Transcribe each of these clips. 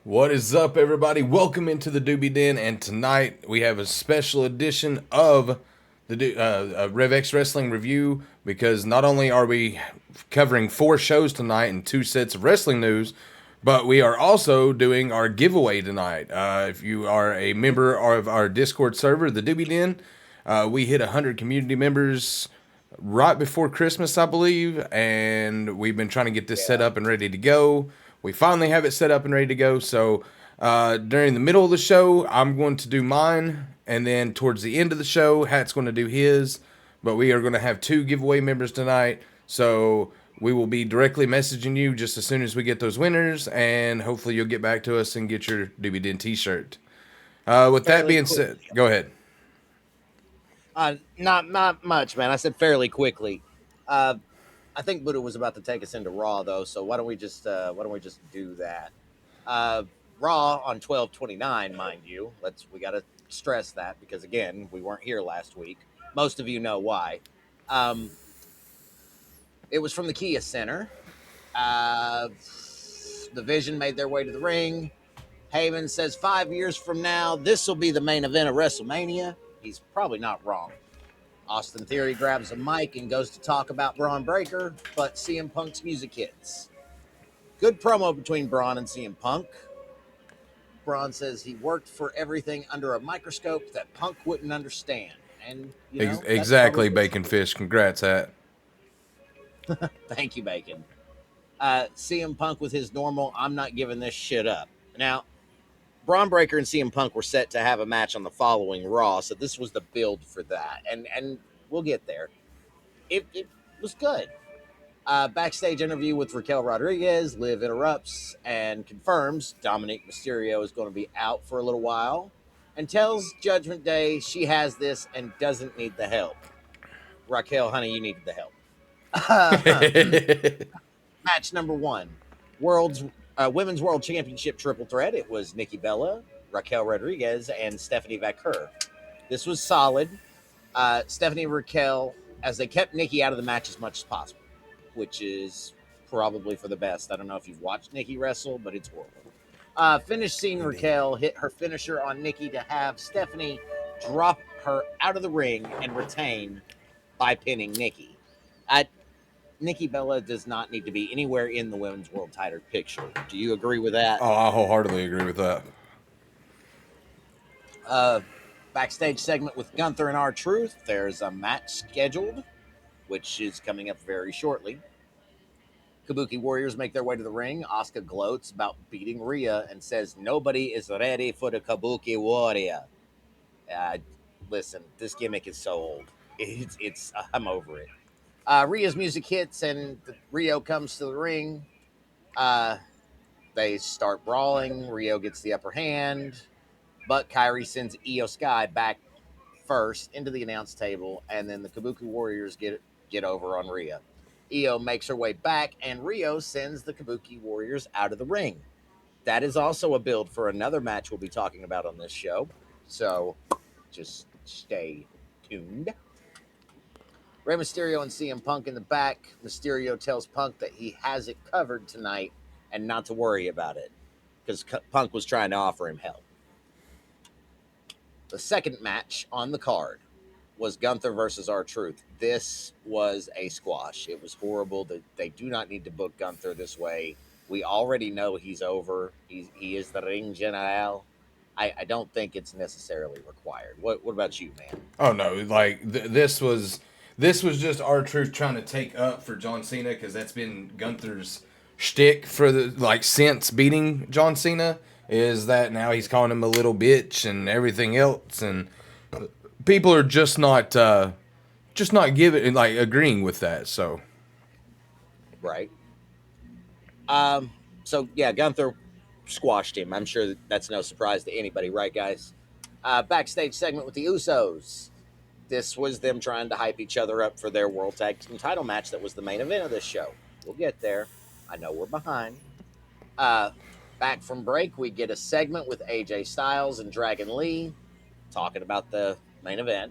What is up, everybody? Welcome into the Doobie Den, and tonight we have a special edition of the RevX Wrestling Review, because not only are we covering 4 shows tonight and 2 sets of wrestling news, but we are also doing our giveaway tonight. If you are a member of our Discord server, the Doobie Den, we hit 100 community members right before Christmas, I believe, and we've been trying to get this set up and ready to go. We finally have it set up and ready to go. So during the middle of the show, I'm going to do mine. And then towards the end of the show, Hat's going to do his. But we are going to have 2 giveaway members tonight. So we will be directly messaging you just as soon as we get those winners. And hopefully you'll get back to us and get your Doobie Den t-shirt. With that being said, go ahead. Not much, man. I said fairly quickly. I think Buddha was about to take us into Raw, though. So why don't we just do that? Raw on 12/29, mind you. We got to stress that because again, we weren't here last week. Most of you know why. It was from the Kia Center. The Vision made their way to the ring. Heyman says 5 years from now, this will be the main event of WrestleMania. He's probably not wrong. Austin Theory grabs a mic and goes to talk about Braun Breaker, but CM Punk's music hits. Good promo between Braun and CM Punk. Braun says he worked for everything under a microscope that Punk wouldn't understand. And exactly, Bacon Fish. Congrats, Hat. Thank you, Bacon. CM Punk with his normal, I'm not giving this shit up. Now, Braun Breaker and CM Punk were set to have a match on the following Raw, so this was the build for that, and we'll get there. It was good. Backstage interview with Raquel Rodriguez. Liv interrupts and confirms Dominic Mysterio is going to be out for a little while, and tells Judgment Day she has this and doesn't need the help. Raquel, honey, you needed the help. Match number 1, Women's World Championship triple threat. It was Nikki Bella, Raquel Rodriguez, and Stephanie Vaquer. This was solid. Stephanie and Raquel, as they kept Nikki out of the match as much as possible, which is probably for the best. I don't know if you've watched Nikki wrestle, but it's horrible. Finish scene, Raquel hit her finisher on Nikki to have Stephanie drop her out of the ring and retain by pinning Nikki. Nikki Bella does not need to be anywhere in the Women's World title picture. Do you agree with that? Oh, I wholeheartedly agree with that. Backstage segment with Gunther and R-Truth. There's a match scheduled, which is coming up very shortly. Kabuki Warriors make their way to the ring. Asuka gloats about beating Rhea and says nobody is ready for the Kabuki Warrior. Uh, Listen, this gimmick is so old. It's I'm over it. Rhea's music hits and Rio comes to the ring. Uh, they start brawling. Rio gets the upper hand, but Kyrie sends Io Sky back first into the announce table, and then the Kabuki Warriors get over on Rhea. Io makes her way back, and Rio sends the Kabuki Warriors out of the ring. That is also a build for another match we'll be talking about on this show. So just stay tuned. Rey Mysterio and CM Punk in the back. Mysterio tells Punk that he has it covered tonight and not to worry about it because Punk was trying to offer him help. The second match on the card was Gunther versus R-Truth. This was a squash. It was horrible. They do not need to book Gunther this way. We already know he's over. He is the ring general. I don't think it's necessarily required. What about you, man? Oh no, like this was just R-Truth trying to take up for John Cena because that's been Gunther's shtick for since beating John Cena. Is that now he's calling him a little bitch and everything else, and people are just not agreeing with that. So, right. So yeah, Gunther squashed him. I'm sure that's no surprise to anybody, right, guys? Backstage segment with the Usos. This was them trying to hype each other up for their World Tag Team title match that was the main event of this show. We'll get there. I know we're behind. Back from break, we get a segment with AJ Styles and Dragon Lee talking about the main event.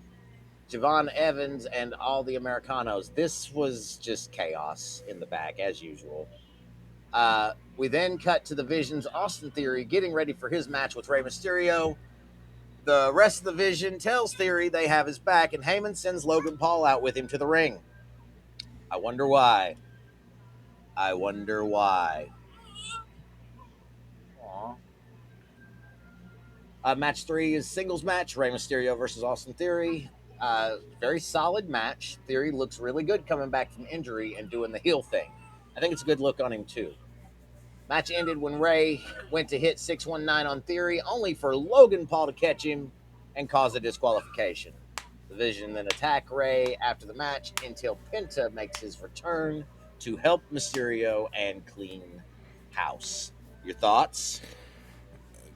Javon Evans and all the Americanos. This was just chaos in the back, as usual. We then cut to the Vision's Austin Theory getting ready for his match with Rey Mysterio. The rest of the Vision tells Theory they have his back, and Heyman sends Logan Paul out with him to the ring. I wonder why. Match 3 is singles match, Rey Mysterio versus Austin Theory. Very solid match. Theory looks really good coming back from injury and doing the heel thing. I think it's a good look on him too. Match ended when Rey went to hit 619 on Theory, only for Logan Paul to catch him and cause a disqualification. The Vision then attack Rey after the match until Penta makes his return to help Mysterio and clean house. Your thoughts?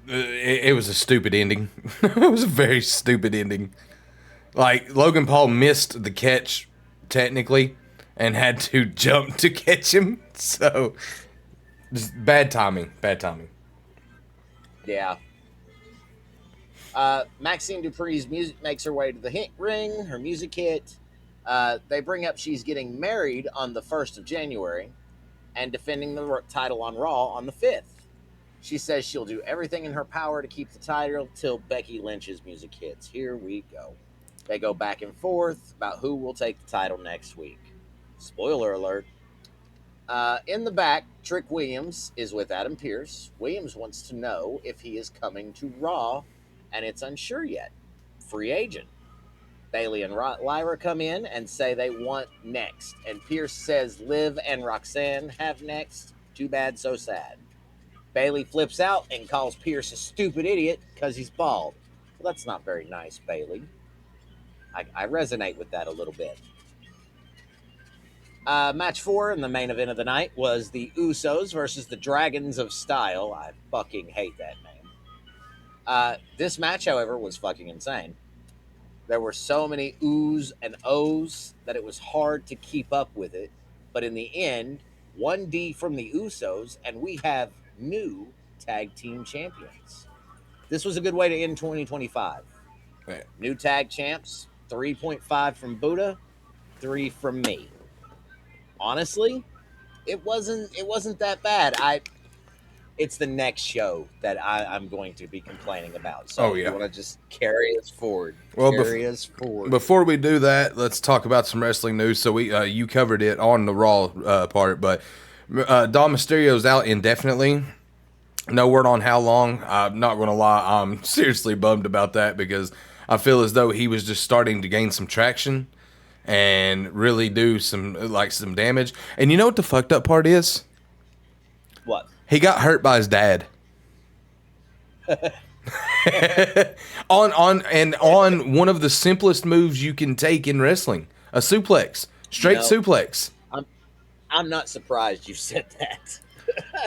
It was a stupid ending. It was a very stupid ending. Like, Logan Paul missed the catch, technically, and had to jump to catch him. So, just bad timing. Yeah. Maxine Dupree's music makes her way to the ring, her music hit. They bring up she's getting married on the 1st of January and defending the title on Raw on the 5th. She says she'll do everything in her power to keep the title till Becky Lynch's music hits. Here we go. They go back and forth about who will take the title next week. Spoiler alert. In the back, Trick Williams is with Adam Pearce. Williams wants to know if he is coming to Raw, and it's unsure yet. Free agent. Bayley and Lyra come in and say they want next, and Pearce says Liv and Roxanne have next. Too bad, so sad. Bayley flips out and calls Pearce a stupid idiot because he's bald. Well, that's not very nice, Bayley. I resonate with that a little bit. Match 4 in the main event of the night was the Usos versus the Dragons of Style. I fucking hate that name. This match, however, was fucking insane. There were so many oohs and ohs that it was hard to keep up with it. But in the end, 1D from the Usos, and we have new tag team champions. This was a good way to end 2025. Yeah. New tag champs, 3.5 from Buddha, 3 from me. Honestly, it wasn't that bad. It's the next show that I'm going to be complaining about. So you want to just carry us forward. Well, before we do that, let's talk about some wrestling news. So you covered it on the Raw part, but Dom Mysterio's out indefinitely. No word on how long. I'm not going to lie. I'm seriously bummed about that because I feel as though he was just starting to gain some traction and really do some damage. And you know what the fucked up part is? What? He got hurt by his dad. on one of the simplest moves you can take in wrestling, a suplex, straight suplex. I'm not surprised you said that.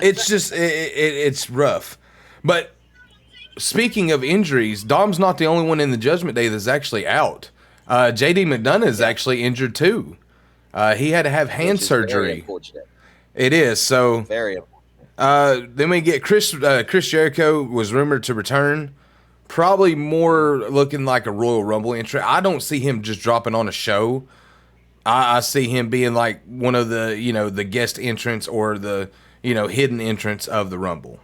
It's just it's rough. But speaking of injuries, Dom's not the only one in the Judgment Day that's actually out. JD McDonough is actually injured too. He had to have hand surgery. Very unfortunate. It is so very unfortunate. Then we get Chris Jericho was rumored to return. Probably more looking like a Royal Rumble entry. I don't see him just dropping on a show. I see him being like one of the, the guest entrants or the, hidden entrants of the Rumble.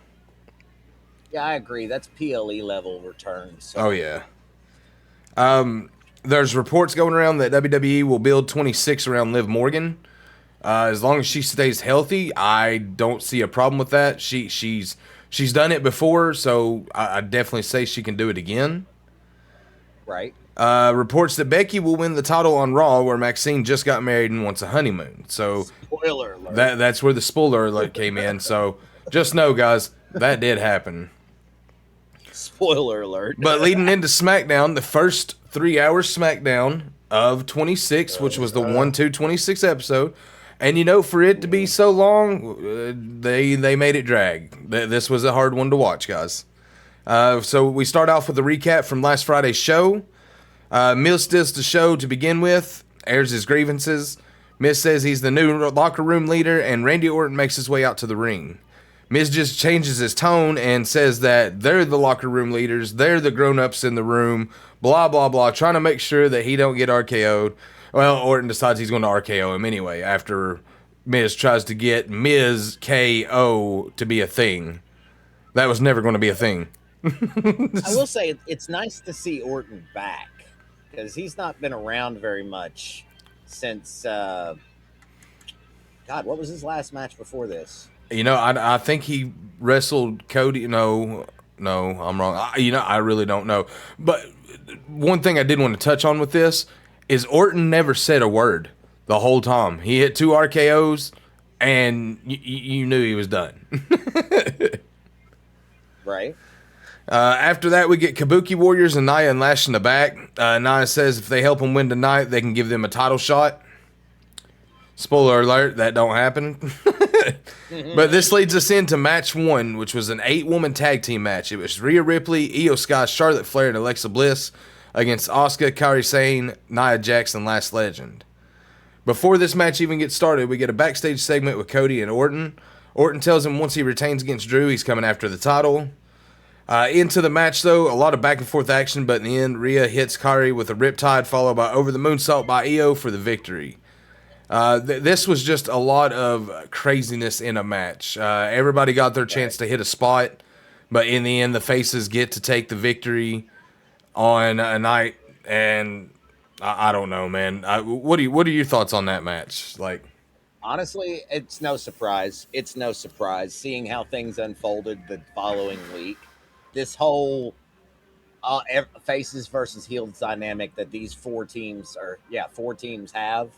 Yeah, I agree. That's PLE level return. So. Oh, yeah. There's reports going around that WWE will build 26 around Liv Morgan. As long as she stays healthy, I don't see a problem with that. She's done it before, so I definitely say she can do it again. Right. Reports that Becky will win the title on Raw, where Maxine just got married and wants a honeymoon. So spoiler alert. That's where the spoiler alert came in. So just know, guys, that did happen. Spoiler alert. But leading into SmackDown, the first 3 hours SmackDown of 26, which was the 1/2/26 episode. And, for it to be so long, they made it drag. This was a hard one to watch, guys. So we start off with a recap from last Friday's show. Miz does the show to begin with, airs his grievances. Miz says he's the new locker room leader, and Randy Orton makes his way out to the ring. Miz just changes his tone and says that they're the locker room leaders, they're the grown-ups in the room, blah, blah, blah, trying to make sure that he don't get RKO'd. Well, Orton decides he's going to RKO him anyway after Miz tries to get Miz KO to be a thing. That was never going to be a thing. I will say it's nice to see Orton back because he's not been around very much since, God, what was his last match before this? I think he wrestled Cody. No, I'm wrong. I really don't know. But one thing I did want to touch on with this is Orton never said a word the whole time. He hit 2 RKOs, and you knew he was done. Right. After that, we get Kabuki Warriors and Nia and Lash in the back. Nia says if they help them win tonight, they can give them a title shot. Spoiler alert, that don't happen. But this leads us into match 1, which was an 8-woman tag team match. It was Rhea Ripley, Io Sky, Charlotte Flair, and Alexa Bliss against Asuka, Kairi Sane, Nia Jax, and Last Legend. Before this match even gets started, we get a backstage segment with Cody and Orton. Orton tells him once he retains against Drew, he's coming after the title. Into the match, though, a lot of back and forth action, but in the end, Rhea hits Kairi with a Riptide, followed by Over the Moonsault by Io for the victory. This was just a lot of craziness in a match. Everybody got their chance to hit a spot, but in the end, the faces get to take the victory on a night, and I don't know, man. What are your thoughts on that match? Like, honestly, it's no surprise. It's no surprise seeing how things unfolded the following week. This whole faces versus heels dynamic that these 4 teams have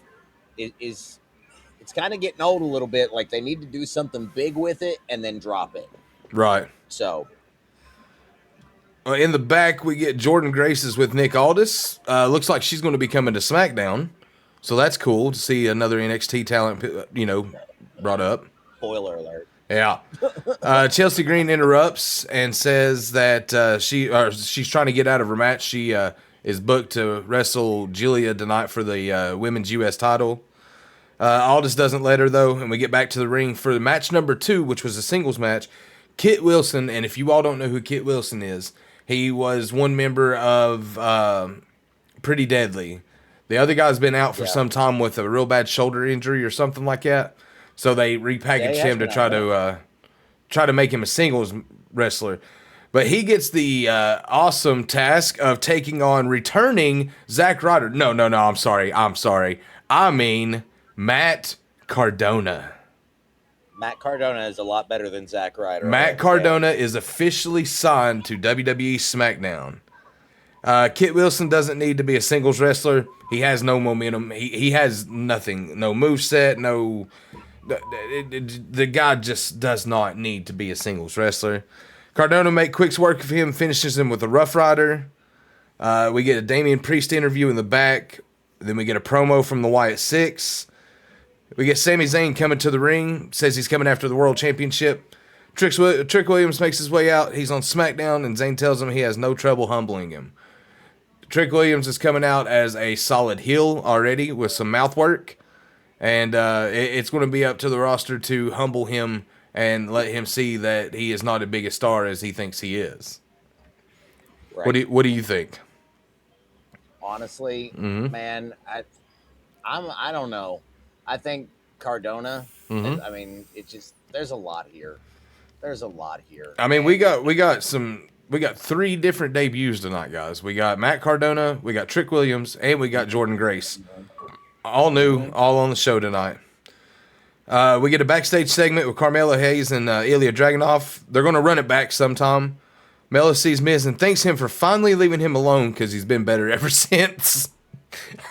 is it's kind of getting old a little bit. Like they need to do something big with it and then drop it. Right. So in the back, we get Jordan Graces with Nick Aldis. Looks like she's going to be coming to SmackDown. So that's cool to see another NXT talent, brought up. Spoiler alert. Yeah. Chelsea Green interrupts and says that she's trying to get out of her match. She is booked to wrestle Julia tonight for the women's U.S. title. Aldis doesn't let her, though, and we get back to the ring for the match number 2, which was a singles match. Kit Wilson, and if you all don't know who Kit Wilson is, he was one member of Pretty Deadly. The other guy's been out for some time with a real bad shoulder injury or something like that. So they repackaged him to try to make him a singles wrestler. But he gets the awesome task of taking on returning Zack Ryder. No, I'm sorry. I mean Matt Cardona. Matt Cardona is a lot better than Zack Ryder. Matt Cardona is officially signed to WWE SmackDown. Kit Wilson doesn't need to be a singles wrestler. He has no momentum. He has nothing. No moveset. No. The guy just does not need to be a singles wrestler. Cardona make quick work of him, finishes him with a Rough Rider. We get a Damian Priest interview in the back. Then we get a promo from the Wyatt Six. We get Sami Zayn coming to the ring. Says he's coming after the World Championship. Trick Williams makes his way out. He's on SmackDown, and Zayn tells him he has no trouble humbling him. Trick Williams is coming out as a solid heel already with some mouth work. And it's going to be up to the roster to humble him and let him see that he is not as big a star as he thinks he is. Right. What do you think? Honestly, man, I don't know. I think Cardona. I mean, there's a lot here. I mean, we got 3 different debuts tonight, guys. We got Matt Cardona, we got Trick Williams, and we got Jordan Grace. All new, all on the show tonight. We get a backstage segment with Carmelo Hayes and Ilya Dragunov. They're going to run it back sometime. Melo sees Miz and thanks him for finally leaving him alone because he's been better ever since.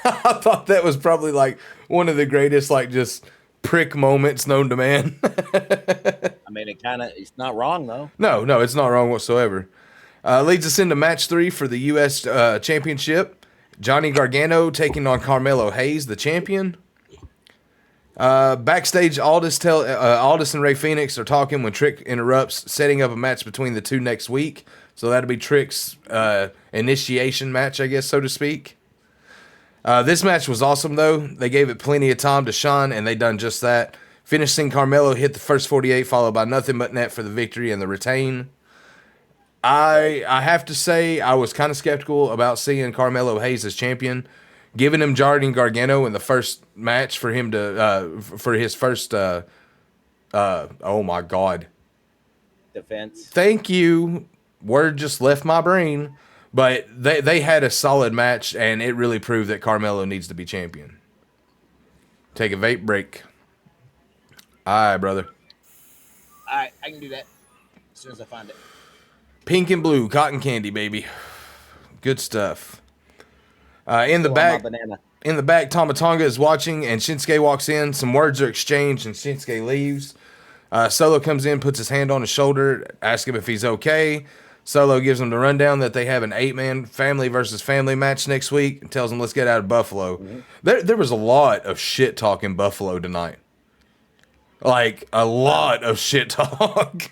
I thought that was probably like one of the greatest, like, just prick moments known to man. I mean, it's not wrong, though. No, it's not wrong whatsoever. Leads us into match 3 for the U.S. Championship. Johnny Gargano taking on Carmelo Hayes, the champion. Backstage, Aldis and Ray Phoenix are talking when Trick interrupts, setting up a match between the two next week. So that'll be Trick's initiation match, I guess, so to speak. This match was awesome, though. They gave it plenty of time to shine, and they done just that. Finishing Carmelo hit the first 48, followed by Nothing But Net for the victory and the retain. I have to say, I was kind of skeptical about seeing Carmelo Hayes as champion. Giving him Johnny Gargano in the first match for him to for his first oh my god, defense. Thank you. Word just left my brain. But they had a solid match, and it really proved that Carmelo needs to be champion. Take a vape break. All right, brother. All right, I can do that as soon as I find it. Pink and blue, cotton candy, baby. Good stuff. In the back, Tama Tonga is watching, and Shinsuke walks in. Some words are exchanged, and Shinsuke leaves. Solo comes in, puts his hand on his shoulder, asks him if he's okay. Solo gives him the rundown that they have an 8-man family versus family match next week, and tells him let's get out of Buffalo. Mm-hmm. There was a lot of shit talk in Buffalo tonight. Like, a lot of shit talk.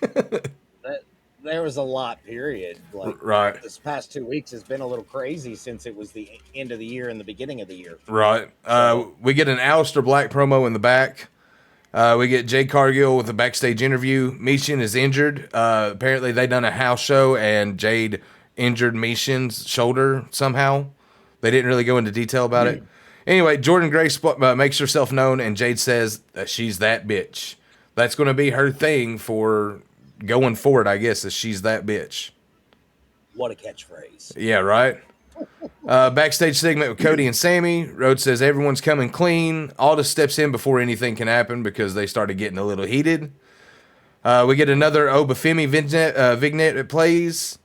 There was a lot, period. Like, right. This past 2 weeks has been a little crazy since it was the end of the year and the beginning of the year. Right. We get an Aleister Black promo in the back. We get Jade Cargill with a backstage interview. Michin is injured. Apparently they done a house show and Jade injured Michin's shoulder somehow. They didn't really go into detail about it. Anyway, Jordan Grace makes herself known, and Jade says that she's that bitch. That's going to be her thing for going forward, I guess, is she's that bitch. What a catchphrase. Yeah, right? Backstage segment with Cody and Sammy. Rhodes says everyone's coming clean. Aldis steps in before anything can happen because they started getting a little heated. We get another Obafemi vignette that plays.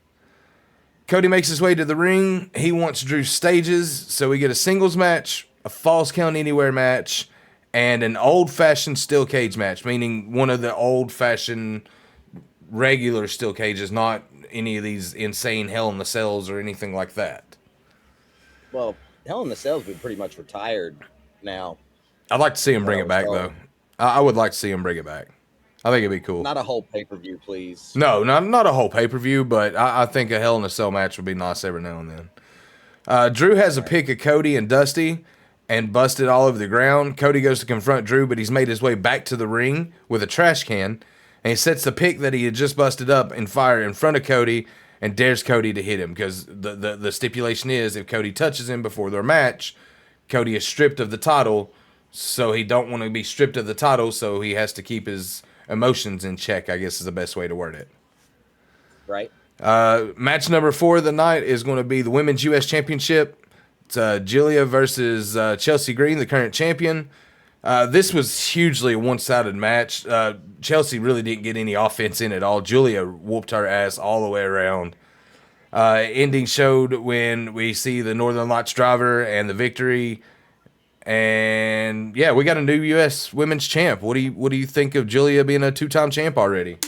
Cody makes his way to the ring. He wants Drew's stages, so we get a singles match, a Falls Count Anywhere match, and an old-fashioned steel cage match, meaning one of the old-fashioned regular steel cages, not any of these insane Hell in the Cells or anything like that. Well, Hell in the Cells would pretty much retired now. I'd like to see him bring it back, though. I would like to see him bring it back. I think it'd be cool. Not a whole pay-per-view, please. No, not a whole pay-per-view, but I think a Hell in a Cell match would be nice every now and then. Drew has a pic of Cody and Dusty and busted all over the ground. Cody goes to confront Drew, but he's made his way back to the ring with a trash can. And he sets the pick that he had just busted up in fire in front of Cody and dares Cody to hit him because the stipulation is if Cody touches him before their match, Cody is stripped of the title, so he don't want to be stripped of the title, so he has to keep his emotions in check, I guess is the best way to word it. Right. Match number 4 of the night is going to be the Women's U.S. Championship. It's Julia versus Chelsea Green, the current champion. This was hugely a one-sided match. Chelsea really didn't get any offense in at all. Julia whooped her ass all the way around. Ending showed when we see the Northern Lights driver and the victory. And yeah, we got a new U.S. women's champ. What do you think of Julia being a 2-time champ already?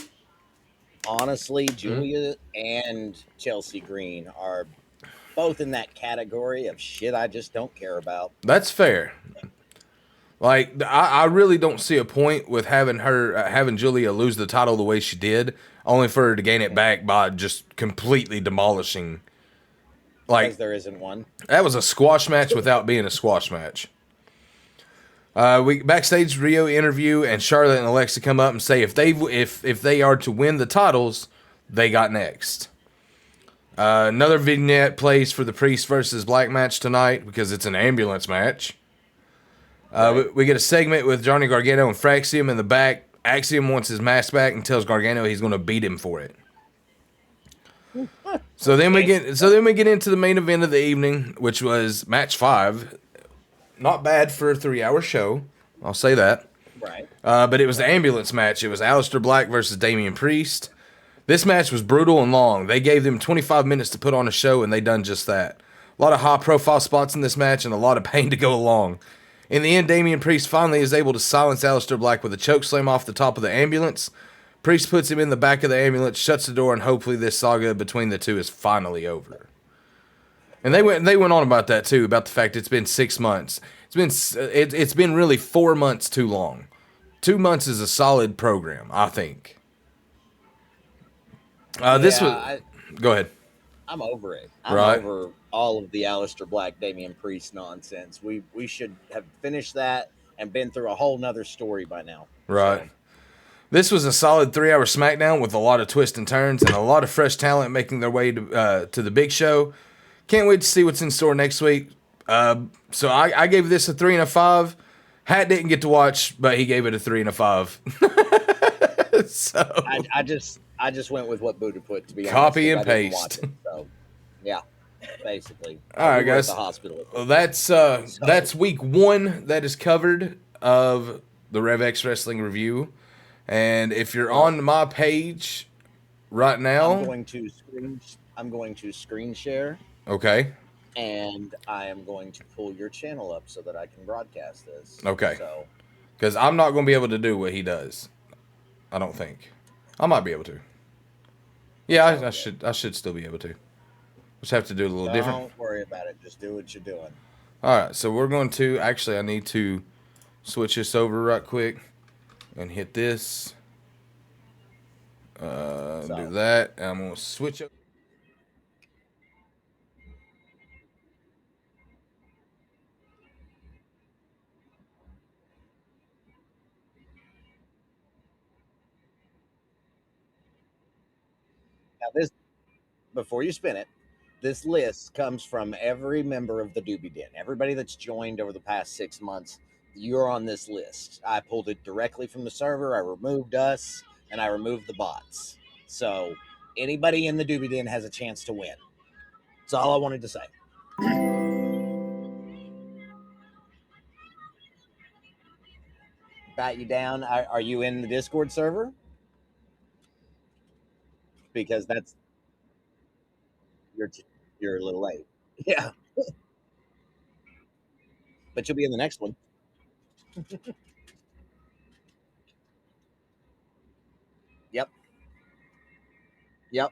Honestly, Julia and Chelsea Green are both in that category of shit I just don't care about. That's fair. Like I really don't see a point with having her having Julia lose the title the way she did, only for her to gain it back by just completely demolishing. Because Like there isn't one. that was a squash match without being a squash match. We backstage Rio interview and Charlotte and Alexa come up and say if they are to win the titles, they got next. Another vignette plays for the Priest versus Black match tonight because it's an ambulance match. We get a segment with Johnny Gargano and Fraxium in the back. Axiom wants his mask back and tells Gargano he's going to beat him for it. So then we get into the main event of the evening, which was match 5. Not bad for a 3-hour show, I'll say that. Right. But it was the ambulance match. It was Aleister Black versus Damian Priest. This match was brutal and long. They gave them 25 minutes to put on a show, and they done just that. A lot of high-profile spots in this match and a lot of pain to go along. In the end, Damian Priest finally is able to silence Aleister Black with a chokeslam off the top of the ambulance. Priest puts him in the back of the ambulance, shuts the door, and hopefully this saga between the two is finally over. And they went on about that too, about the fact it's been 6 months. It's been really 4 months too long. 2 months is a solid program, I think. Go ahead. I'm over it. I'm Right. over all of the Aleister Black, Damian Priest nonsense. We should have finished that and been through a whole nother story by now. Right. So, This was a solid 3-hour SmackDown with a lot of twists and turns and a lot of fresh talent making their way to the big show. Can't wait to see what's in store next week. So I gave this a 3 and a 5. Hat didn't get to watch, but he gave it a 3 and a 5. So I just went with what Buddha put, to be honest. Copy 'Cause and I didn't paste. watch it, so yeah, basically. All right, We were at guys. the hospital. Well, that's week 1 that is covered of the RevX Wrestling Review. And if you're on my page right now, I'm going to screen share, okay. and I am going to pull your channel up so that I can broadcast this. Okay. So Because I'm not going to be able to do what he does. I don't think. I might be able to. Yeah, I should still be able to. Just have to do it a little different. don't worry about it. Just do what you're doing. All right, so we're going to actually. I need to switch this over right quick and hit this. Do that. And I'm going to switch up. Now this, before you spin it, this list comes from every member of the Doobie Den. Everybody that's joined over the past 6 months, you're on this list. I pulled it directly from the server. I removed us, and I removed the bots. So anybody in the Doobie Den has a chance to win. That's all I wanted to say. Bat you down. Are you in the Discord server? Because you're a little late. Yeah, but you'll be in the next one. Yep. Yep.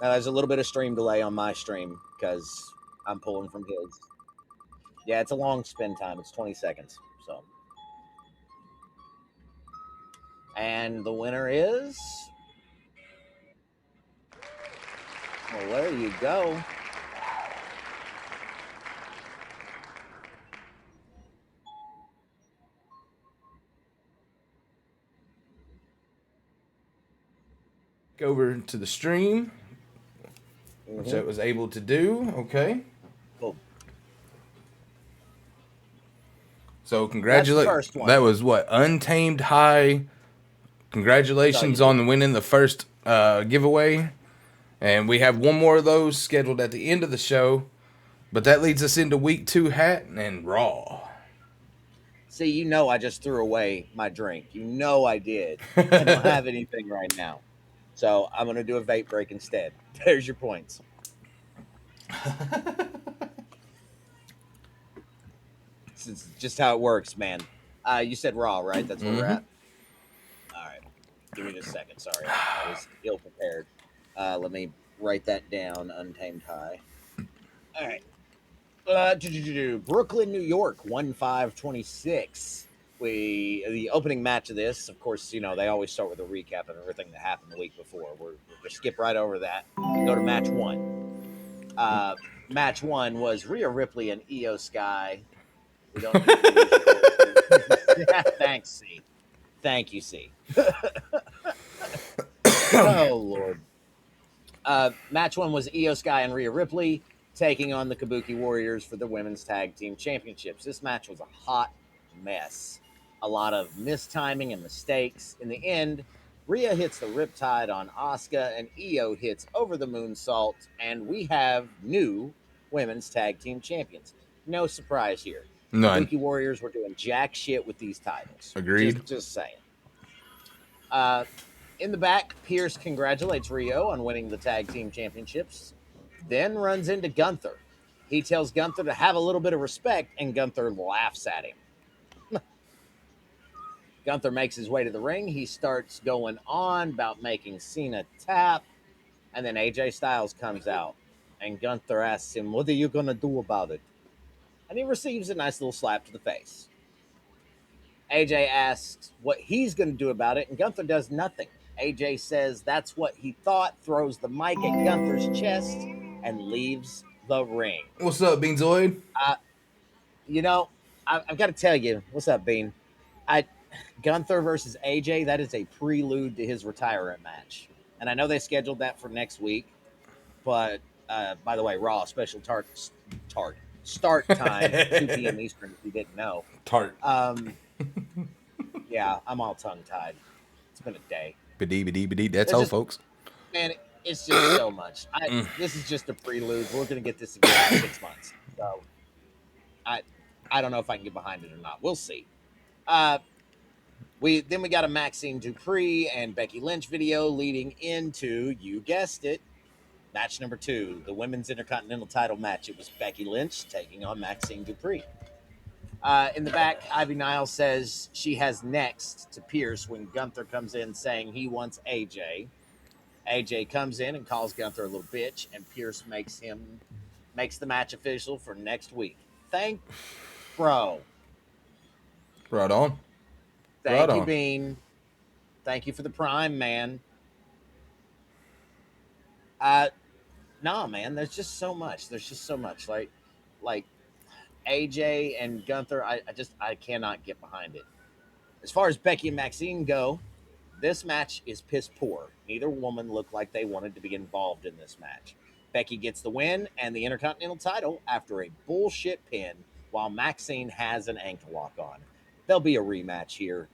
Now, there's a little bit of stream delay on my stream because I'm pulling from his. Yeah, it's a long spin time. It's 20 seconds. So, and the winner is. Well, there you go. Over to the stream, which I was able to do. Okay. Cool. So congratulations. That's the first one. That was what? Untamed High. Congratulations on winning the first giveaway. And we have one more of those scheduled at the end of the show. But that leads us into week 2 Hat and Raw. See, I just threw away my drink. I did. I don't have anything right now. So I'm going to do a vape break instead. There's your points. This is just how it works, man. You said Raw, right? That's where we're Mm-hmm. at. All right. Give me just a second. Sorry. I was ill prepared. Let me write that down. Untamed High. All right. Brooklyn, New York, 1-5-26. The opening match of this, of course, they always start with a recap of everything that happened the week before. We're gonna skip right over that and go to match one. Match one was Rhea Ripley and Io Sky. We don't need the musical. Thanks, C. Thank you, C. Oh Lord. Match one was Io Sky and Rhea Ripley taking on the Kabuki Warriors for the women's tag team championships. This match was a hot mess. A lot of mistiming and mistakes. In the end, Rhea hits the Riptide on Asuka and Io hits over the moonsault, and we have new women's tag team champions. No surprise here. None. Kabuki Warriors were doing jack shit with these titles. Agreed. Just saying. Uh, in the back, Pierce congratulates Rio on winning the tag team championships, then runs into Gunther. He tells Gunther to have a little bit of respect, and Gunther laughs at him. Gunther makes his way to the ring. He starts going on about making Cena tap, and then AJ Styles comes out, and Gunther asks him, "What are you going to do about it?" And he receives a nice little slap to the face. AJ asks what he's going to do about it, and Gunther does nothing. AJ says that's what he thought, throws the mic at Gunther's chest, and leaves the ring. What's up, Beanzoid? Uh, you know, I've got to tell you, what's up, Bean? I Gunther versus AJ, that is a prelude to his retirement match. And I know they scheduled that for next week, but by the way, Raw special start time, 2 p.m. Eastern, if you didn't know. Tart. Yeah, I'm all tongue tied. It's been a day. Bidee. That's There's all, just folks. man, it's just so much. This is just a prelude. We're gonna get this again in 6 months. So I I don't know if I can get behind it or not. We'll see. Uh we got a Maxine Dupree and Becky Lynch video leading into, you guessed it, match number 2, the women's intercontinental title match. It was Becky Lynch taking on Maxine Dupree. In the back, Ivy Niles says she has next to Pierce when Gunther comes in saying he wants AJ. AJ comes in and calls Gunther a little bitch, and Pierce makes the match official for next week. Bro. Right on. Right Thank you, on. Bean. Thank you for the prime, man. Nah, man. There's just so much. Like AJ and Gunther. I cannot get behind it. As far as Becky and Maxine go, this match is piss poor. Neither woman looked like they wanted to be involved in this match. Becky gets the win and the Intercontinental title after a bullshit pin, while Maxine has an ankle lock on. There'll be a rematch here.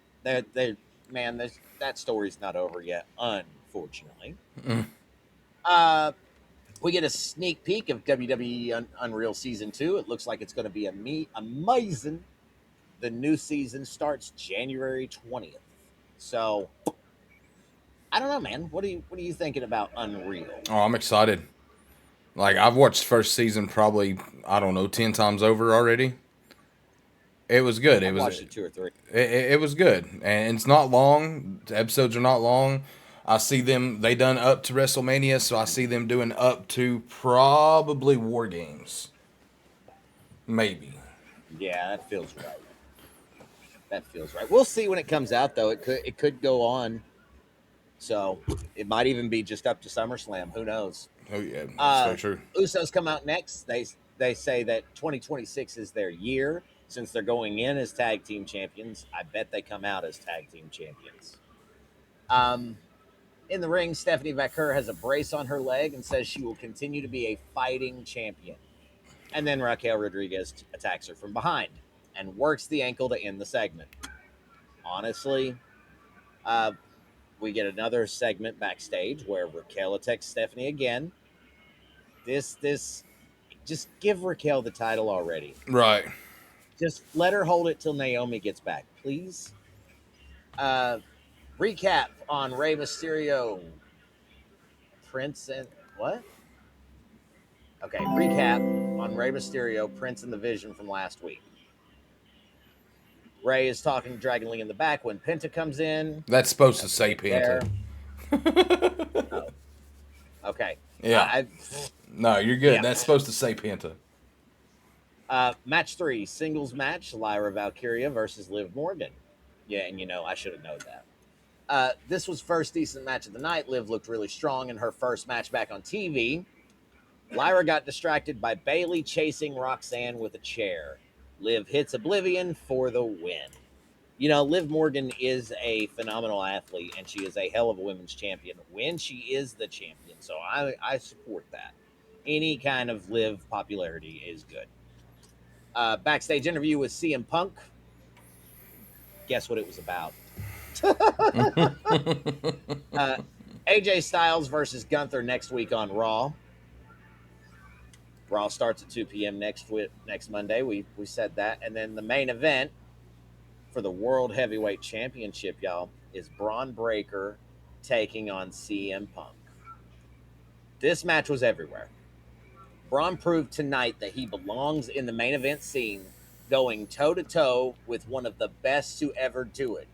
Man, that story's not over yet, unfortunately. Mm. Uh, we get a sneak peek of WWE Unreal Season 2. It looks like it's going to be amazing. The new season starts January 20th. So I don't know, man. What are you thinking about Unreal? Oh, I'm excited. Like, I've watched first season probably, I don't know, 10 times over already. It was good. I've watched it 2 or 3. It was good, and it's not long. The episodes are not long. I see them. They done up to WrestleMania, so I see them doing up to probably War Games, maybe. Yeah, that feels right. That feels right. We'll see when it comes out, though. It could go on, so it might even be just up to SummerSlam. Who knows? Oh yeah, that's very true. Usos come out next. They say that 2026 is their year since they're going in as tag team champions. I bet they come out as tag team champions. In the ring, Stephanie Vaquer has a brace on her leg and says she will continue to be a fighting champion. And then Raquel Rodriguez attacks her from behind and works the ankle to end the segment. Honestly, we get another segment backstage where Raquel attacks Stephanie again. This just give Raquel the title already. Right. Just let her hold it till Naomi gets back, please. Uh, Recap on Rey Mysterio, Prince and what? Okay, recap on Rey Mysterio, Prince and the Vision from last week. Rey is talking to Dragon Lee in the back when Penta comes in. That's supposed to Nothing say new there. Penta. Oh, okay. Yeah. I No, you're good. yeah. That's supposed to say Penta. Match 3, singles match: Lyra Valkyria versus Liv Morgan. Yeah, and I should have known that. This was first decent match of the night. Liv looked really strong in her first match back on TV. Lyra got distracted by Bayley chasing Roxanne with a chair. Liv hits Oblivion for the win. Liv Morgan is a phenomenal athlete, and she is a hell of a women's champion when she is the champion. So I support that. Any kind of Liv popularity is good. Backstage interview with CM Punk. Guess what it was about? AJ Styles versus Gunther next week on Raw. Raw starts at 2 p.m. next Monday. We said that. And then the main event for the World Heavyweight Championship, y'all, is Braun Breaker taking on CM Punk. This match was everywhere. Braun proved tonight that he belongs in the main event scene, going toe-to-toe with one of the best to ever do it.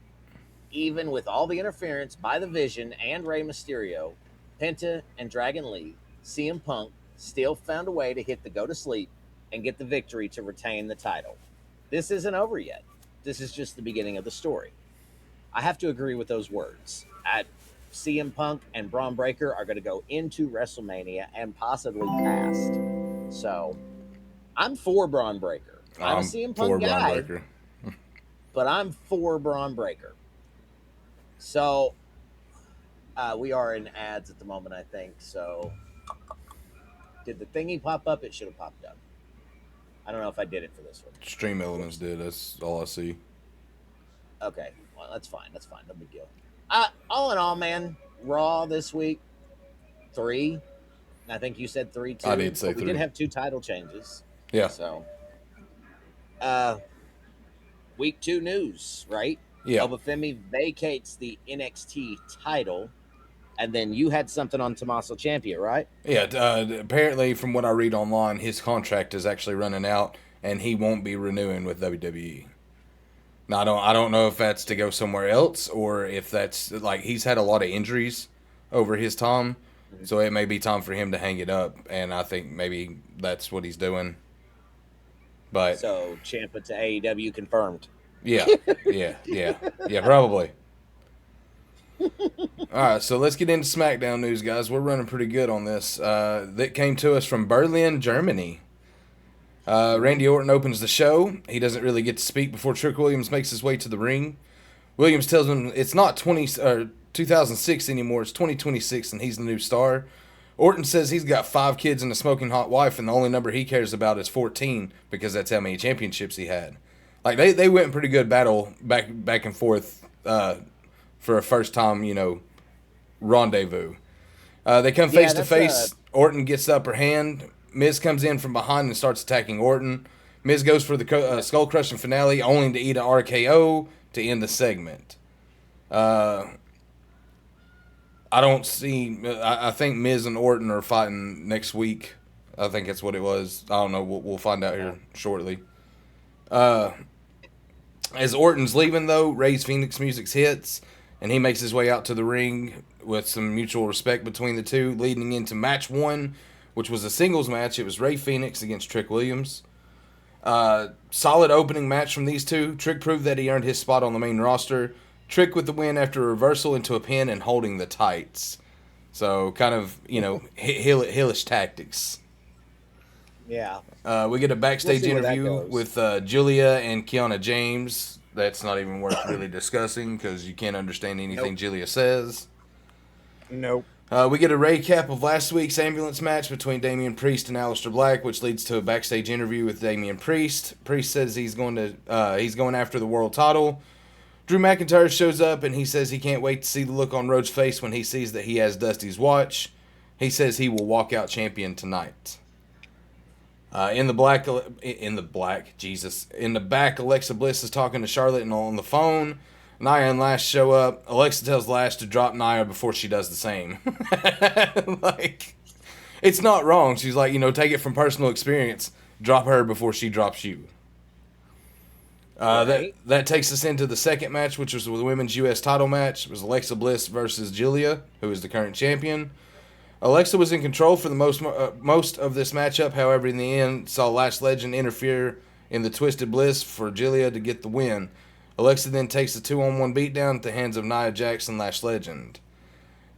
Even with all the interference by the Vision and Rey Mysterio, Penta, and Dragon Lee, CM Punk still found a way to hit the go-to-sleep and get the victory to retain the title. This isn't over yet. This is just the beginning of the story. I have to agree with those words. CM Punk and Braun Breaker are going to go into WrestleMania and possibly past. So, I'm for Braun Breaker. I'm a CM Punk guy, but I'm for Braun Breaker. So, we are in ads at the moment, I think. So, did the thingy pop up? It should have popped up. I don't know if I did it for this one. Stream Elements did. That's all I see. Okay. Well, that's fine. No big deal. All in all, man, Raw this week, 3. I think you said 3 too. I did say we 3. We did have 2 title changes. Yeah. So, week 2 news, right? Yeah. Obafemi vacates the NXT title. And then you had something on Tommaso Ciampa, right? Yeah, apparently from what I read online, his contract is actually running out, and he won't be renewing with WWE. Now, I don't know if that's to go somewhere else, or if that's, like, he's had a lot of injuries over his time, so it may be time for him to hang it up, and I think maybe that's what he's doing. But so, Ciampa to AEW confirmed. Yeah, probably. All right, so let's get into SmackDown news, guys. We're running pretty good on this. That came to us from Berlin, Germany. Randy Orton opens the show. He doesn't really get to speak before Trick Williams makes his way to the ring. Williams tells him it's not 2006 anymore, it's 2026, and he's the new star. Orton says he's got 5 kids and a smoking hot wife, and the only number he cares about is 14 because that's how many championships he had. Like, they went in pretty good battle back and forth for a first time, rendezvous. They come face to face. Orton gets the upper hand. Miz comes in from behind and starts attacking Orton. Miz goes for the skull crushing finale, only to eat an RKO to end the segment. I think Miz and Orton are fighting next week. I think that's what it was. I don't know. We'll find out here shortly. As Orton's leaving, though, Rey's Phoenix music hits, and he makes his way out to the ring with some mutual respect between the two, leading into match 1, which was a singles match. It was Rey Fenix against Trick Williams. Solid opening match from these two. Trick proved that he earned his spot on the main roster. Trick with the win after a reversal into a pin and holding the tights. So, kind of, heelish tactics. Yeah. We get a backstage interview with Julia and Kiana James. That's not even worth really discussing because you can't understand anything Julia says. Nope. We get a recap of last week's ambulance match between Damian Priest and Aleister Black, which leads to a backstage interview with Damian Priest. Priest says he's going after the world title. Drew McIntyre shows up and he says he can't wait to see the look on Rhodes' face when he sees that he has Dusty's watch. He says he will walk out champion tonight. In the back, Alexa Bliss is talking to Charlotte and on the phone. Nia and Lash show up. Alexa tells Lash to drop Nia before she does the same. Like, it's not wrong. She's like, take it from personal experience. Drop her before she drops you. Right. That takes us into the second match, which was the women's U.S. title match. It was Alexa Bliss versus Giulia, who is the current champion. Alexa was in control for the most of this matchup. However, in the end, saw Lash Legend interfere in the Twisted Bliss for Giulia to get the win. Alexa then takes a 2-on-1 beatdown at the hands of Nia Jax and Lash Legend.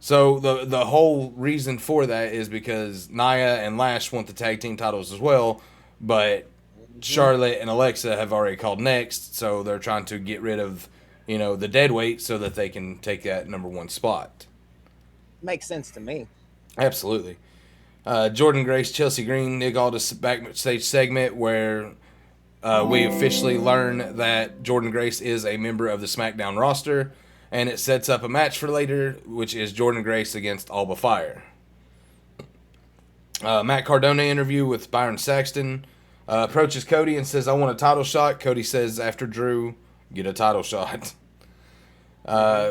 So the whole reason for that is because Nia and Lash want the tag team titles as well, but Charlotte and Alexa have already called next, so they're trying to get rid of, the dead weight so that they can take that number one spot. Makes sense to me. Absolutely. Jordan Grace, Chelsea Green, Nick Aldis backstage segment where we officially learn that Jordan Grace is a member of the SmackDown roster, and it sets up a match for later, which is Jordan Grace against Alba Fire. Matt Cardona interview with Byron Saxton. Approaches Cody and says, "I want a title shot." Cody says, "After Drew, get a title shot."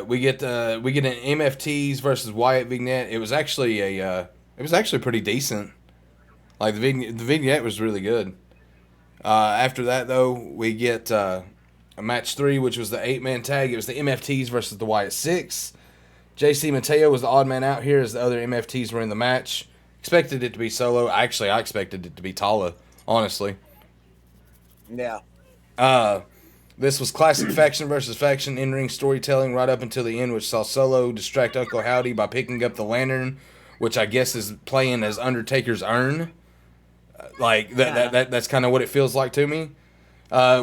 We get an MFTs versus Wyatt vignette. It was actually pretty decent. Like the vignette was really good. After that though, we get a match 3, which was the 8-man tag. It was the MFTs versus the Wyatt 6. JC Mateo was the odd man out here as the other MFTs were in the match. Expected it to be Solo. I expected it to be Tala, honestly. Yeah. This was classic faction versus faction in-ring storytelling right up until the end, which saw Solo distract Uncle Howdy by picking up the lantern, which I guess is playing as Undertaker's urn. That's kind of what it feels like to me.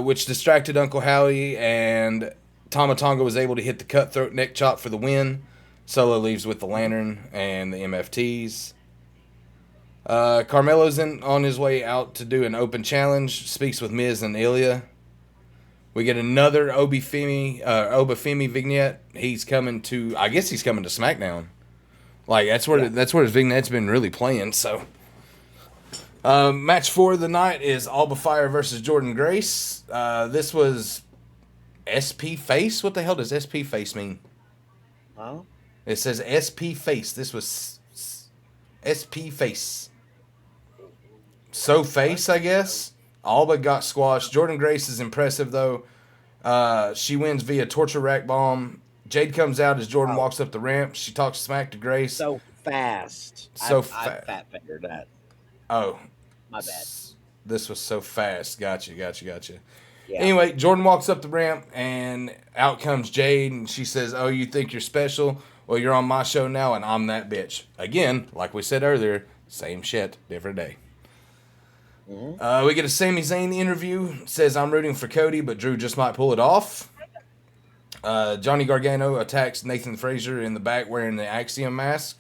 Which distracted Uncle Howdy, and Tama Tonga was able to hit the cutthroat neck chop for the win. Solo leaves with the lantern and the MFTs. Carmelo's on his way out to do an open challenge, speaks with Miz and Ilya. We get another Oba Femi vignette. He's coming to SmackDown. Like that's where his vignette's been really playing. So, match 4 of the night is Alba Fire versus Jordan Grace. This was SP Face. What the hell does SP Face mean? Huh? It says SP Face. This was SP Face. So face, I guess. Alba got squashed. Jordan Grace is impressive, though. She wins via torture rack bomb. Jade comes out as Jordan walks up the ramp. She talks smack to Grace. So fast. I fat fingered that. Oh. My bad. This was so fast. Gotcha. Yeah. Anyway, Jordan walks up the ramp, and out comes Jade, and she says, "Oh, you think you're special? Well, you're on my show now, and I'm that bitch." Again, like we said earlier, same shit, different day. Mm-hmm. We get a Sami Zayn interview. Says, "I'm rooting for Cody, but Drew just might pull it off." Johnny Gargano attacks Nathan Frazier in the back wearing the Axiom mask.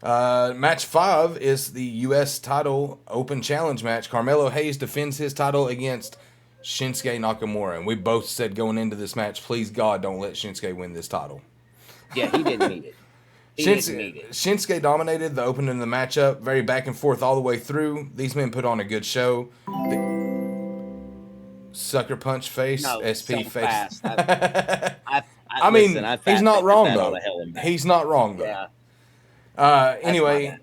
Match 5 is the U.S. title open challenge match. Carmelo Hayes defends his title against Shinsuke Nakamura. And we both said going into this match, please God, don't let Shinsuke win this title. Yeah, he didn't need it. Shinsuke dominated the opening of the matchup, very back and forth all the way through. These men put on a good show. Sucker punch face, SP face. I mean, he's not wrong though. He's not wrong though. Yeah. Anyway,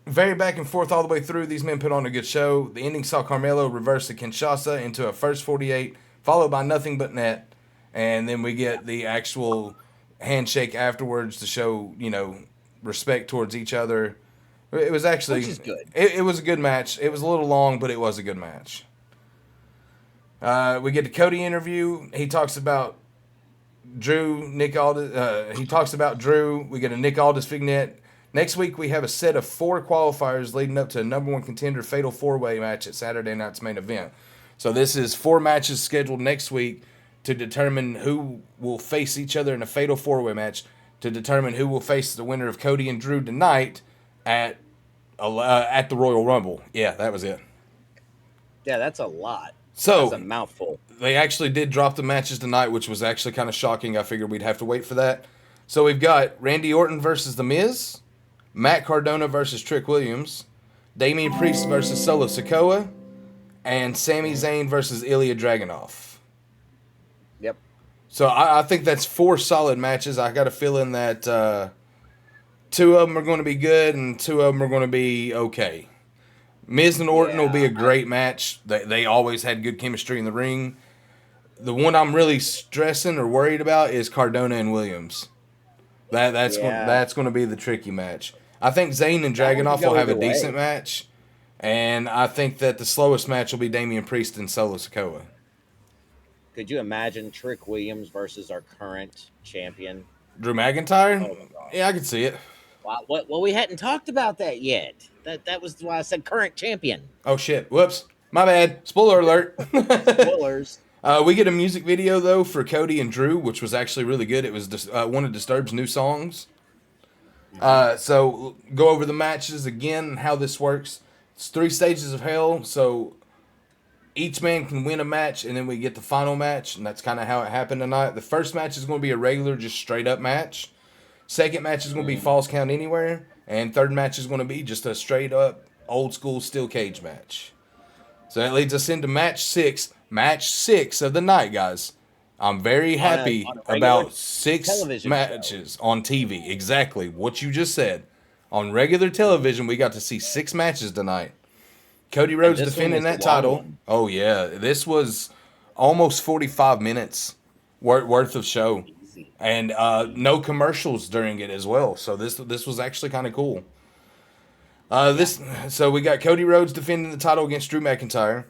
very back and forth all the way through. These men put on a good show. The ending saw Carmelo reverse the Kinshasa into a first 48, followed by nothing but net, and then we get the actual handshake afterwards to show, respect towards each other. It was actually, which is good. It was a good match. It was a little long, but it was a good match. We get the Cody interview. He talks about Drew, Nick Aldis. He talks about Drew. We get a Nick Aldis vignette. Next week, we have a set of 4 qualifiers leading up to a number 1 contender fatal 4-way match at Saturday night's main event. So this is 4 matches scheduled next week to determine who will face each other in a fatal 4-way match, to determine who will face the winner of Cody and Drew tonight at the Royal Rumble. Yeah, that was it. Yeah, that's a lot. So that's a mouthful. They actually did drop the matches tonight, which was actually kind of shocking. I figured we'd have to wait for that. So we've got Randy Orton versus The Miz, Matt Cardona versus Trick Williams, Damian Priest versus Solo Sikoa, and Sami Mhm. Zayn versus Ilya Dragunov. Yep. So I think that's 4 solid matches. I got a feeling that 2 of them are going to be good and 2 of them are going to be okay. Miz and Orton will be Yeah. a great match. They always had good chemistry in the ring. The one I'm really stressing or worried about is Cardona and Williams. Yeah. That's going to be the tricky match. I think Zayn and That one could Dragunov will go have a either decent way. match, and I think that the slowest match will be Damian Priest and Solo Sikoa. Could you imagine Trick Williams versus our current champion? Drew McIntyre? Oh my god. Yeah, I could see it. Wow. What? Well, we hadn't talked about that yet. That was why I said current champion. Oh shit! Whoops, my bad. Spoiler alert. Spoilers. We get a music video though for Cody and Drew, which was actually really good. It was one of Disturbed's new songs. Hmm. So go over the matches again and how this works. It's 3 stages of hell. So each man can win a match, and then we get the final match, and that's kind of how it happened tonight. The first match is going to be a regular, just straight up match. Second match is going to be Hmm. falls count anywhere, and third match is going to be just a straight up old school steel cage match. So that leads us into match six of the night, guys. I'm very On happy a regular about 6 television show. matches on TV. Exactly what you just said. On regular television, we got to see 6 matches tonight. Cody And Rhodes this one defending was the that long title. one. Oh yeah, this was almost 45 minutes worth of show, Easy. and no Easy. commercials during it as well. So this was actually kind of cool. Yeah. This so we got Cody Rhodes defending the title against Drew McIntyre.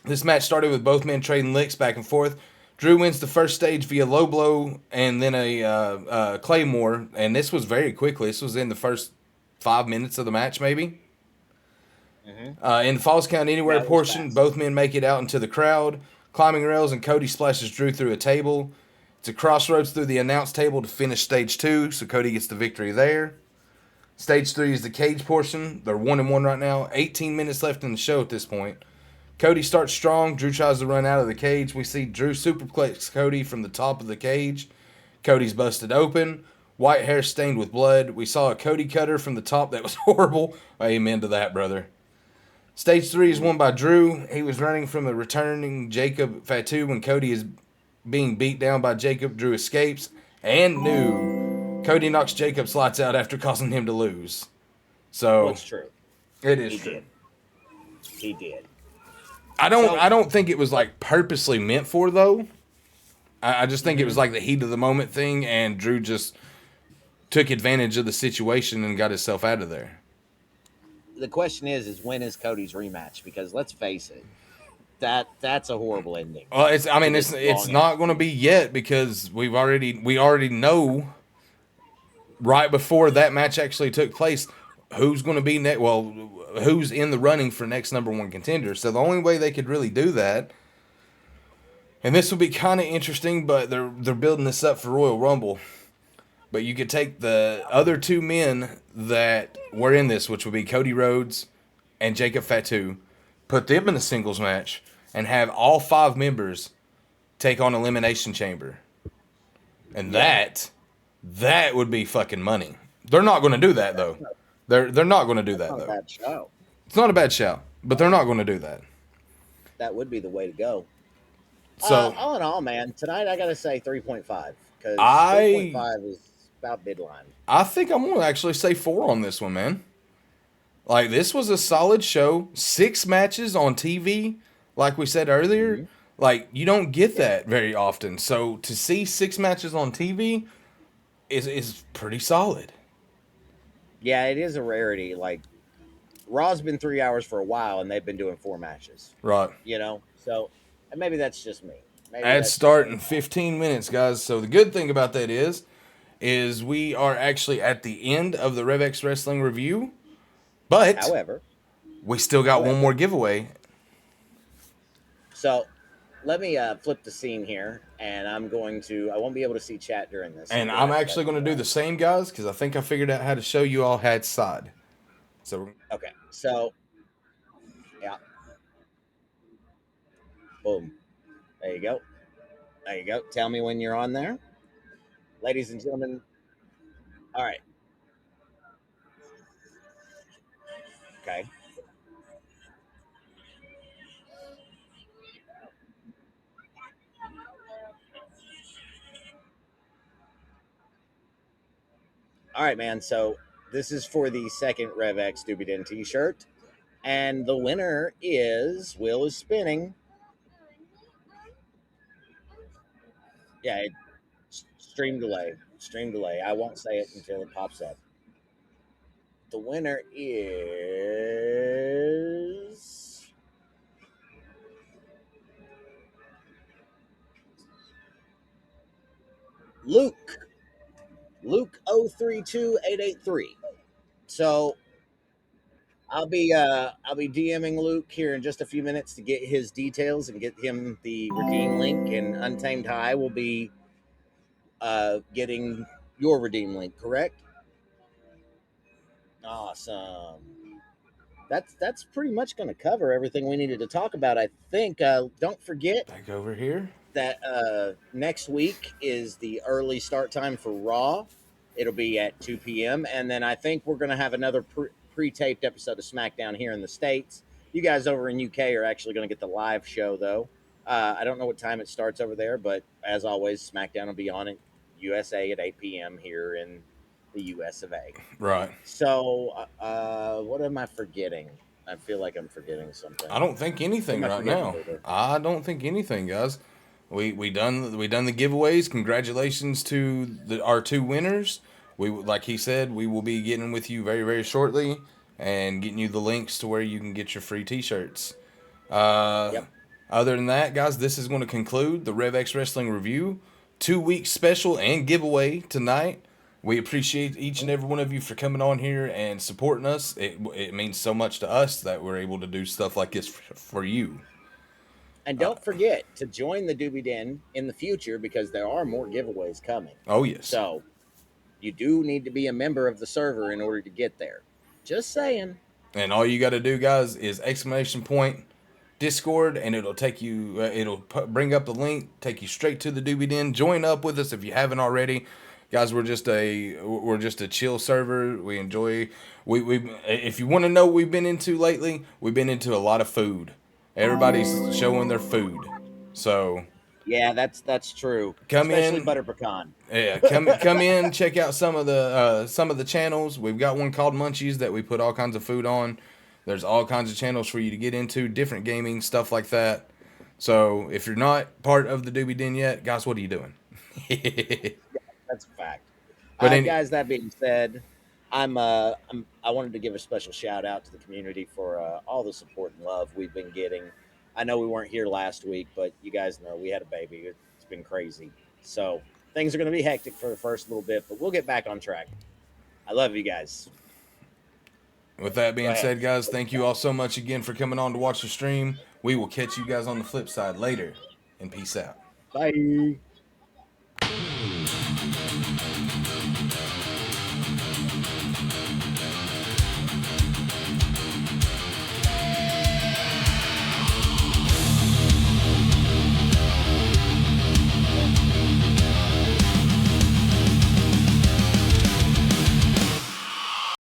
This match started with both men trading licks back and forth. Drew wins the first stage via low blow and then a claymore, and this was very quickly. This was in the first 5 minutes of the match, maybe. Hmm. In the Falls Count Anywhere Yeah, it was portion, fast. both men make it out into the crowd, climbing rails, and Cody splashes Drew through a table. It's a crossroads through the announce table to finish stage 2, so Cody gets the victory there. Stage 3 is the cage portion. They're 1-1 right now. 18 minutes left in the show at this point. Cody starts strong. Drew tries to run out of the cage. We see Drew superplex Cody from the top of the cage. Cody's busted open. White hair stained with blood. We saw a Cody cutter from the top that was horrible. Amen to that, brother. Stage 3 is won by Drew. He was running from the returning Jacob Fatu when Cody is being beat down by Jacob. Drew escapes and new. Cody knocks Jacob's lights out after causing him to lose. Well, So it's true. it is He true. did. He did. I So, don't think it was like purposely meant for though. I just think it was mhm, like the heat of the moment thing, and Drew just took advantage of the situation and got himself out of there. the question is when is Cody's rematch? Because let's face it, that's a horrible ending Well, to it's this long not ass going to be feud. yet because we already know right before that match actually took place who's going to be next. Well, who's in the running for next number 1 contender. So the only way they could really do that, and this will be kind of interesting, but they're building this up for Royal Rumble. But you could take the other 2 men that were in this, which would be Cody Rhodes and Jacob Fatu, put them in a singles match, and have all 5 members take on Elimination Chamber. And Yeah, that would be fucking money. They're not going to do that that's though. not, They're not going to do that's that not a though. bad show. It's not a bad shout, but they're not going to do that. That would be the way to go. So All in all, man, tonight I gotta say 3.5 because I 3.5 is about midline. I think I'm going to actually say 4 on this one, man. Like this was a solid show. 6 matches on TV, like we said earlier. Hmm. Like you don't get Yeah, that very often. So to see 6 matches on TV is pretty solid. yeah, it is a rarity. Like Raw's been 3 hours for a while, and they've been doing 4 matches. Right. So and maybe that's just me. Maybe Ads that's just start in me. 15 minutes, guys. So the good thing about that is we are actually at the end of the RevX Wrestling review, but However, we still got one however, more giveaway. so let me flip the scene here, and I won't be able to see chat during this. So And you're gonna I'm have to actually let me going to do know. the same, guys, because I think I figured out how to show you all Had's side. So, Okay, so yeah, boom. There you go. There you go. Tell me when you're on there, ladies and gentlemen. All right. Okay. All right, man. So this is for the second RevX Doobie Den t-shirt. And the winner is Wheel is spinning. Yeah, stream delay. Stream delay. I won't say it until it pops up. The winner is Luke. Luke 032883. So I'll be DMing Luke here in just a few minutes to get his details and get him the redeem link, and Untamed High will be getting your redeem link, correct? Awesome. That's pretty much going to cover everything we needed to talk about. I think. Don't forget Back over here. that next week is the early start time for Raw. It'll be at 2 p.m. And then I think we're going to have another pre-taped episode of SmackDown here in the States. You guys over in UK are actually going to get the live show, though. I don't know what time it starts over there, but as always, SmackDown will be on it USA at 8 p.m. here in the US of A. Right. So, what am I forgetting? I feel like I'm forgetting something. I don't think anything What am I right forgetting, now. David? I don't think anything, guys. We done the giveaways. Congratulations to our two winners. We, like he said, we will be getting with you very, very shortly and getting you the links to where you can get your free T-shirts. Yep. Other than that, guys, this is going to conclude the RevX Wrestling Review 2 week special and giveaway tonight. We appreciate each and every one of you for coming on here and supporting us. It means so much to us that we're able to do stuff like this for you. And don't forget to join the Doobie Den in the future because there are more giveaways coming. Oh, yes. So you do need to be a member of the server in order to get there. Just saying. And all you got to do, guys, is > Discord, and it'll take you. Bring up the link, take you straight to the Doobie Den. Join up with us if you haven't already, guys. We're just a chill server. We enjoy. We if you want to know what we've been into lately, we've been into a lot of food. Everybody's showing their food, so Yeah, that's true. come Especially in. butter pecan. Yeah, come in, check out some of the channels. We've got one called Munchies that we put all kinds of food on. There's all kinds of channels for you to get into, different gaming stuff like that. So if you're not part of the Doobie Den yet, guys, what are you doing? That's a fact. But any, Guys, that being said, I wanted to give a special shout out to the community for all the support and love we've been getting. I know we weren't here last week, but you guys know we had a baby. It's been crazy. So things are going to be hectic for the first little bit, but we'll get back on track. I love you guys. with that Go being ahead. said, guys, thank you all so much again for coming on to watch the stream. We will catch you guys on the flip side later, and peace out. Bye.